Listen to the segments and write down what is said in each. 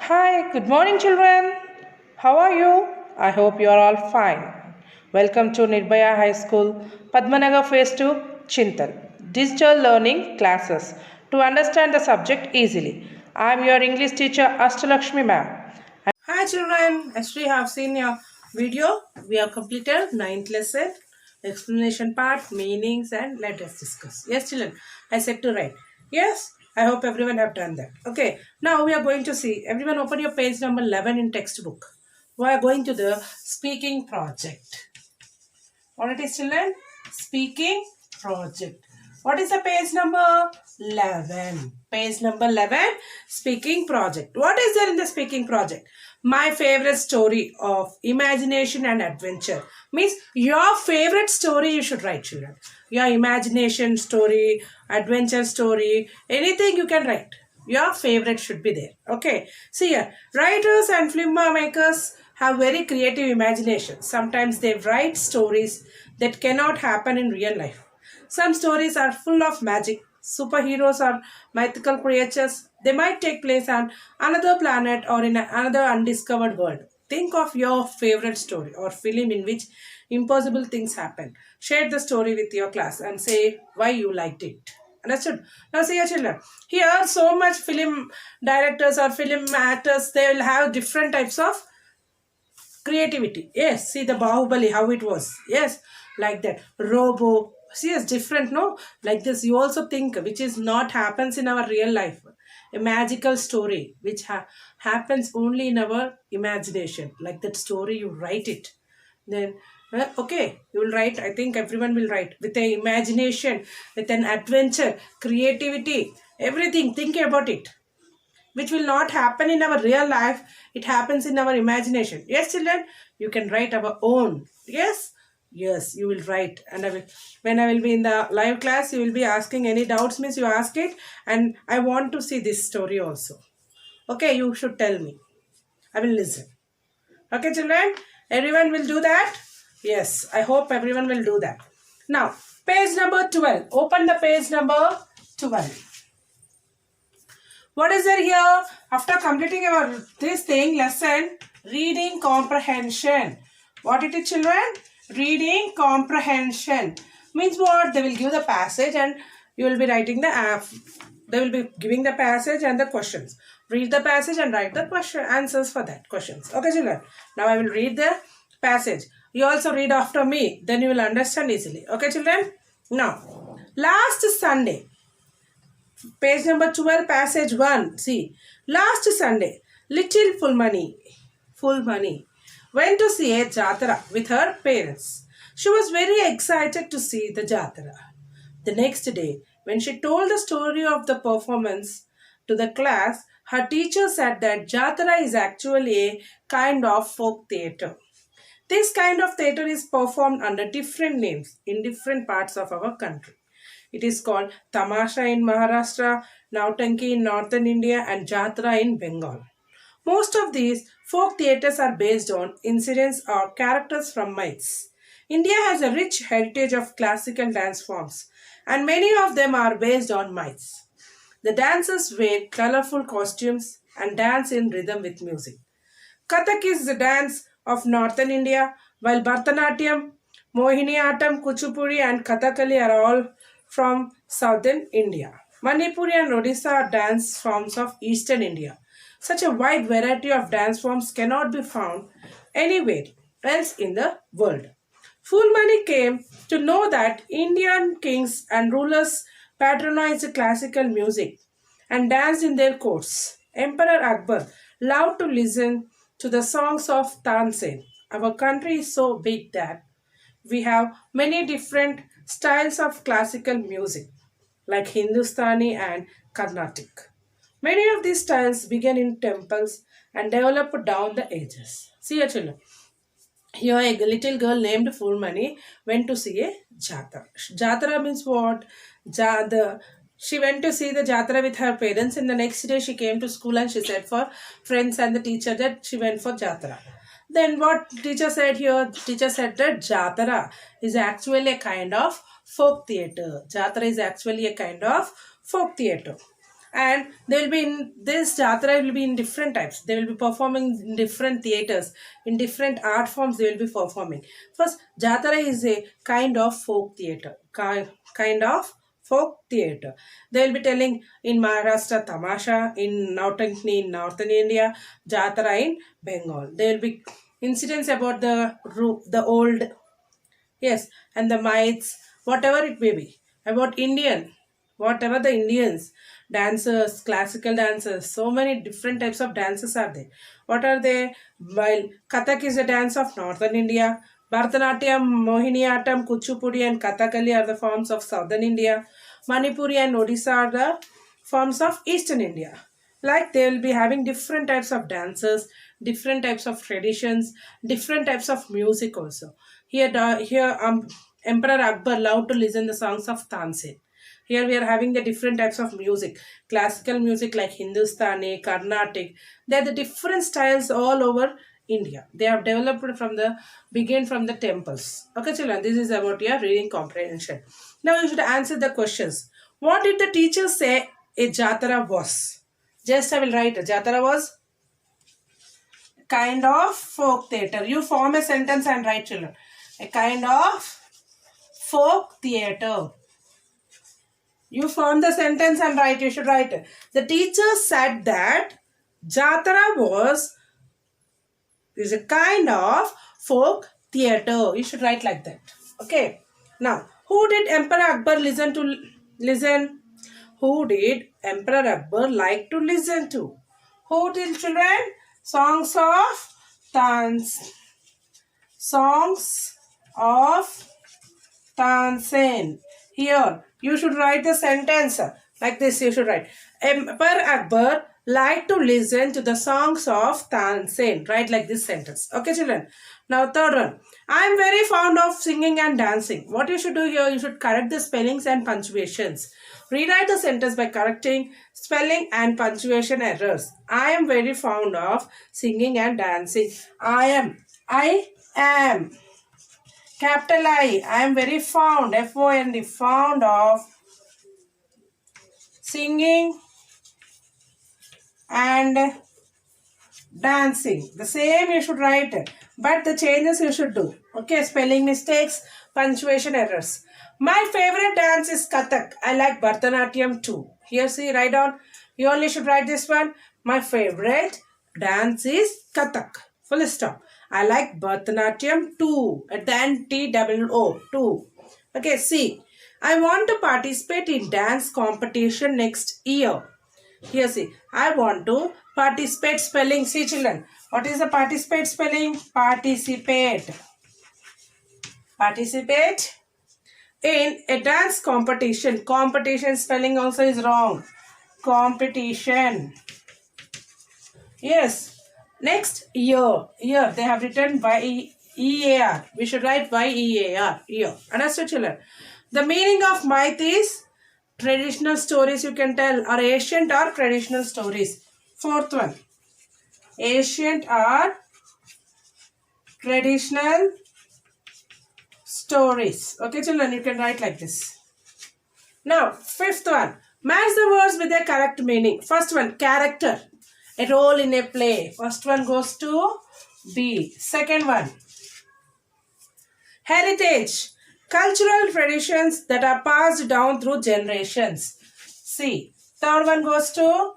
Hi, good morning, children. How are you? I hope you are all fine. Welcome to Nirbhaya High School, Padmanagar Phase 2, Chintal, Digital Learning Classes to understand the subject easily. I am your English teacher, Astalakshmi ma'am. Hi, children. As we have seen your video, we have completed ninth lesson, explanation part, meanings, and let us discuss. Yes, children. I said to write. Yes. I hope everyone have done that. Okay. Now we are going to see. Everyone open your page number 11 in textbook. We are going to the speaking project. What it is, children? Speaking project. What is the page number? 11. Page number 11, speaking project. What is there in the speaking project? My favorite story of imagination and adventure. Means your favorite story you should write, children. Your imagination story, adventure story, anything you can write. Your favorite should be there. Okay. See here, writers and filmmakers have very creative imagination. Sometimes they write stories that cannot happen in real life. Some stories are full of magic. Superheroes or mythical creatures. They might take place on another planet or in another undiscovered world. Think of your favorite story or film in which impossible things happen. Share the story with your class and say why you liked it. Understood? Now see your children. Here so much film directors or film actors, they will have different types of creativity. Yes, see the Bahubali, how it was. Yes, like that. Robo. See, it's different, no? Like this, you also think which is not happens in our real life. A magical story which happens only in our imagination. Like that story, you write it. Then, okay, you will write. I think everyone will write with an imagination, with an adventure, creativity, everything. Think about it which will not happen in our real life. It happens in our imagination. Yes, children, you can write our own. Yes, yes, you will write. And I will, when I will be in the live class, you will be asking any doubts, means you ask it. And I want to see this story also. Okay, you should tell me. I will listen. Okay, children, everyone will do that. Yes, I hope everyone will do that. Now, page number 12. Open the page number 12. What is there here? After completing our this thing lesson, reading comprehension. What it is, children? Reading comprehension means what? They will give the passage and you will be writing the they will be giving the passage and the questions. Read the passage and write the question answers for that questions. Okay, children. Now I will read the passage. You also read after me. Then you will understand easily. Okay, children. Now, last Sunday. Page number 12, passage 1. See, last Sunday, little full money, went to see a jatara with her parents. She was very excited to see the jatara. The next day, when she told the story of the performance to the class, her teacher said that jatara is actually a kind of folk theatre. This kind of theatre is performed under different names in different parts of our country. It is called Tamasha in Maharashtra, Nautanki in northern India, and Jatra in Bengal. Most of these folk theatres are based on incidents or characters from myths. India has a rich heritage of classical dance forms, and many of them are based on myths. The dancers wear colorful costumes and dance in rhythm with music. Kathak is the dance of northern India, while Bharatanatyam, Mohiniyattam, Kuchipudi, and Kathakali are all from southern India. Manipuri and Odisha are dance forms of eastern India. Such a wide variety of dance forms cannot be found anywhere else in the world. Fulmani came to know that Indian kings and rulers patronized classical music and danced in their courts. Emperor Akbar loved to listen to the songs of Tansen. Our country is so big that we have many different styles of classical music like Hindustani and Carnatic. Many of these styles began in temples and developed down the ages. See your children. Here a little girl named Fulmani went to see a jatara. Jatara means what? She went to see the jatara with her parents and the next day she came to school and she said for friends and the teacher that she went for jatara. Then what teacher said here? Teacher said that jatara is actually a kind of folk theatre. Jatara is actually a kind of folk theatre. And they will be in this jatra will be in different types. They will be performing in different theaters, in different art forms they will be performing. First, jatra is a kind of folk theater, kind of folk theater. They will be telling in Maharashtra tamasha, in northern India, jatra in Bengal. There will be incidents about the old, yes, and the mites, whatever it may be, about Indian, whatever the Indians, dancers, classical dancers, so many different types of dances are there. What are they? While Kathak is a dance of northern India, Bharatanatyam, Mohiniyattam, Kuchipudi, and Kathakali are the forms of southern India, Manipuri and Odisha are the forms of eastern India. Like they will be having different types of dances, different types of traditions, different types of music also. Here Emperor Akbar loved to listen the songs of Tansen. Here we are having the different types of music, classical music like Hindustani, Carnatic. They are the different styles all over India. They have developed from the begin from the temples. Okay, children, this is about your reading comprehension. Now you should answer the questions. What did the teacher say a jatara was? Just I will write. A jatara was kind of folk theater. You form a sentence and write, children. A kind of folk theater. You form the sentence and write. You should write it. The teacher said that jatara was is a kind of folk theater. You should write like that. Okay. Now, who did Emperor Akbar listen? Who did Emperor Akbar like to listen to? Who did, children? Songs of Tans. Songs of Tansen. Here, you should write the sentence like this. You should write Emperor Akbar liked to listen to the songs of Tansen. Write like this sentence. Okay, children. Now, third one. I am very fond of singing and dancing. What you should do here, you should correct the spellings and punctuations. Rewrite the sentence by correcting spelling and punctuation errors. I am very fond of singing and dancing. I am. Capital I am very fond, F-O-N-D, fond of singing and dancing. The same you should write, but the changes you should do. Okay, spelling mistakes, punctuation errors. My favorite dance is Kathak. I like Bharatanatyam too. Here, see, write down. You only should write this one. My favorite dance is Kathak. Full stop. I like Bharatanatyam too. At the end, T-O-O, too. Okay, see. I want to participate in dance competition next year. Here, see. I want to participate spelling. See, children. What is the participate spelling? Participate. Participate in a dance competition. Competition spelling also is wrong. Competition. Yes. Next year. Here they have written Y-E-A-R. We should write Y-E-A-R. Year. Understood, children? The meaning of myth is traditional stories you can tell, or ancient or traditional stories. Fourth one. Ancient or traditional stories. Okay, children, you can write like this. Now, fifth one. Match the words with their correct meaning. First one, character. A role in a play. First one goes to B. Second one, heritage. Cultural traditions that are passed down through generations. C. Third one goes to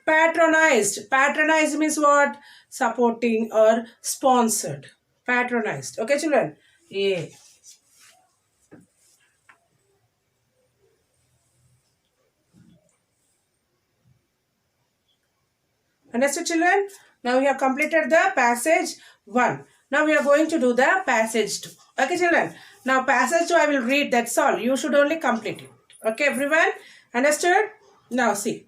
patronized. Patronized means what? Supporting or sponsored. Patronized. Okay, children? A. Understood, children? Now we have completed the passage 1. Now we are going to do the passage 2. Okay, children? Now passage 2 I will read. That's all. You should only complete it. Okay, everyone? Understood? Now see.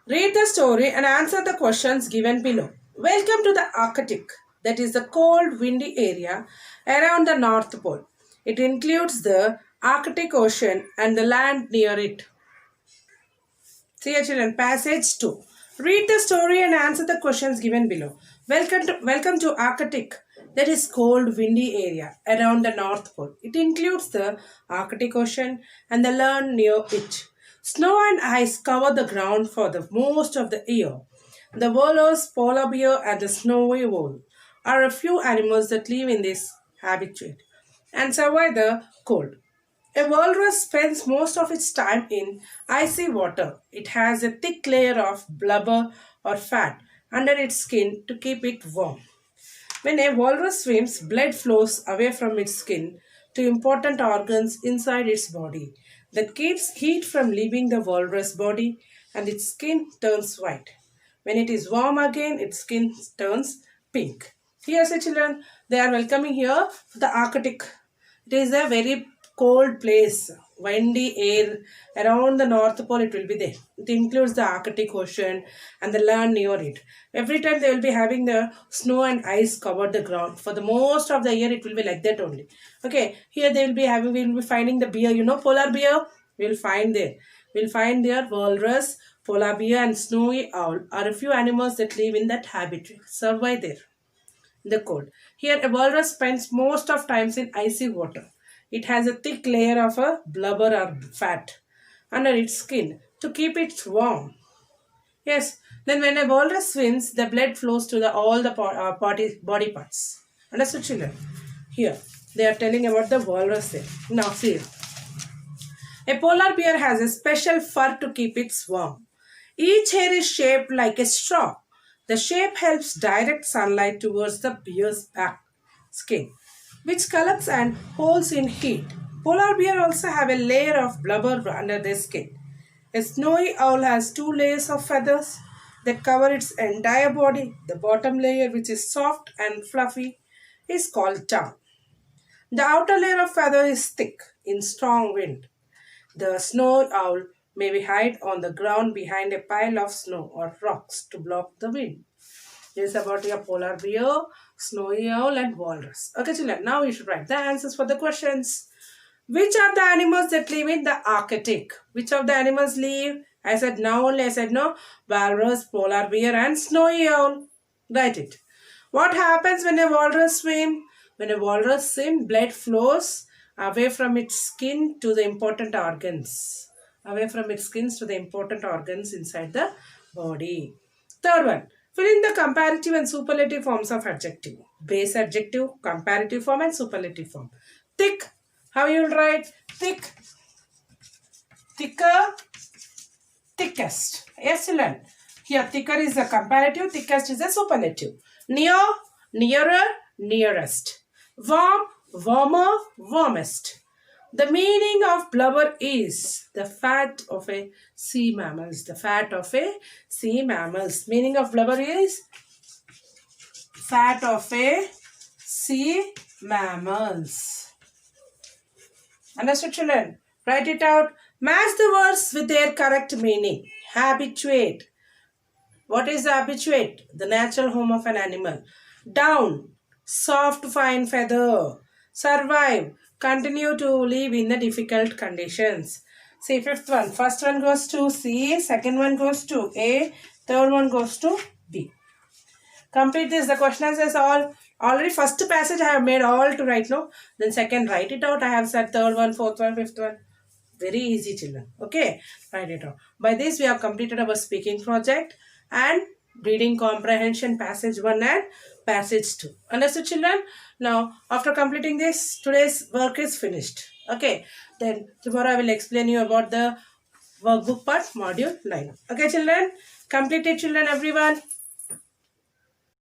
Read the story and answer the questions given below. Welcome to the Arctic. That is the cold, windy area around the North Pole. It includes the Arctic Ocean and the land near it. See here, children, passage 2. Read the story and answer the questions given below. Welcome to Arctic, that is cold, windy area around the North Pole. It includes the Arctic Ocean and the land near it. Snow and ice cover the ground for the most of the year. The walrus, polar bear, and the snowy owl are a few animals that live in this habitat and survive the cold. A walrus spends most of its time in icy water. It has a thick layer of blubber or fat under its skin to keep it warm. When a walrus swims, blood flows away from its skin to important organs inside its body that keeps heat from leaving the walrus body and its skin turns white. When it is warm again, its skin turns pink. Here, say children, they are welcoming here for the Arctic. It is a very cold place, windy air around the North Pole. It will be there. It includes the Arctic Ocean and the land near it. Every time they will be having the snow and ice cover the ground. For the most of the year, it will be like that only. Okay, here they will be having. We will be finding the bear. You know, polar bear. We will find there. We'll find there walrus, polar bear, and snowy owl are a few animals that live in that habitat. Survive there the cold. Here, a walrus spends most of times in icy water. It has a thick layer of a blubber or fat under its skin to keep it warm. Yes, then when a walrus swims, the blood flows to all the body parts. Understood, children? Here, they are telling about the walrus there. Now, see. A polar bear has a special fur to keep it warm. Each hair is shaped like a straw. The shape helps direct sunlight towards the bear's back skin, which collects and holds in heat. Polar bear also have a layer of blubber under their skin. A snowy owl has two layers of feathers that cover its entire body. The bottom layer, which is soft and fluffy, is called down. The outer layer of feather is thick in strong wind. The snow owl may be hide on the ground behind a pile of snow or rocks to block the wind. This is about your polar bear, snowy owl, and walrus. Okay, children, now we should write the answers for the questions. Which are the animals that live in the Arctic? Which of the animals live? I said now only, I said no. Walrus, polar bear, and snowy owl. Write it. What happens when a walrus swim? When a walrus swim, blood flows away from its skin to the important organs. Away from its skins to the important organs inside the body. Third one. Fill in the comparative and superlative forms of adjective. Base adjective, comparative form and superlative form. Thick. How you will write? Thick. Thicker. Thickest. Yes, children. Here, thicker is the comparative, thickest is the superlative. Near, nearer, nearest. Warm, warmer, warmest. The meaning of blubber is the fat of a sea mammals. The fat of a sea mammals. Meaning of blubber is fat of a sea mammals. Understood, children? Write it out. Match the words with their correct meaning. Habituate. What is the habituate? The natural home of an animal. Down. Soft, fine feather. Survive. Continue to live in the difficult conditions. See, fifth one. First one goes to C. Second one goes to A. Third one goes to B. Complete this. The question answers all. Already first passage I have made all to write now. Then second, write it out. I have said third one, fourth one, fifth one. Very easy, children. Okay. Write it out. By this, we have completed our speaking project and reading comprehension passage 1 and passage 2. Understood, children? Now, after completing this, today's work is finished. Okay. Then tomorrow I will explain you about the workbook part, module 9. Okay, children? Completed, children, everyone?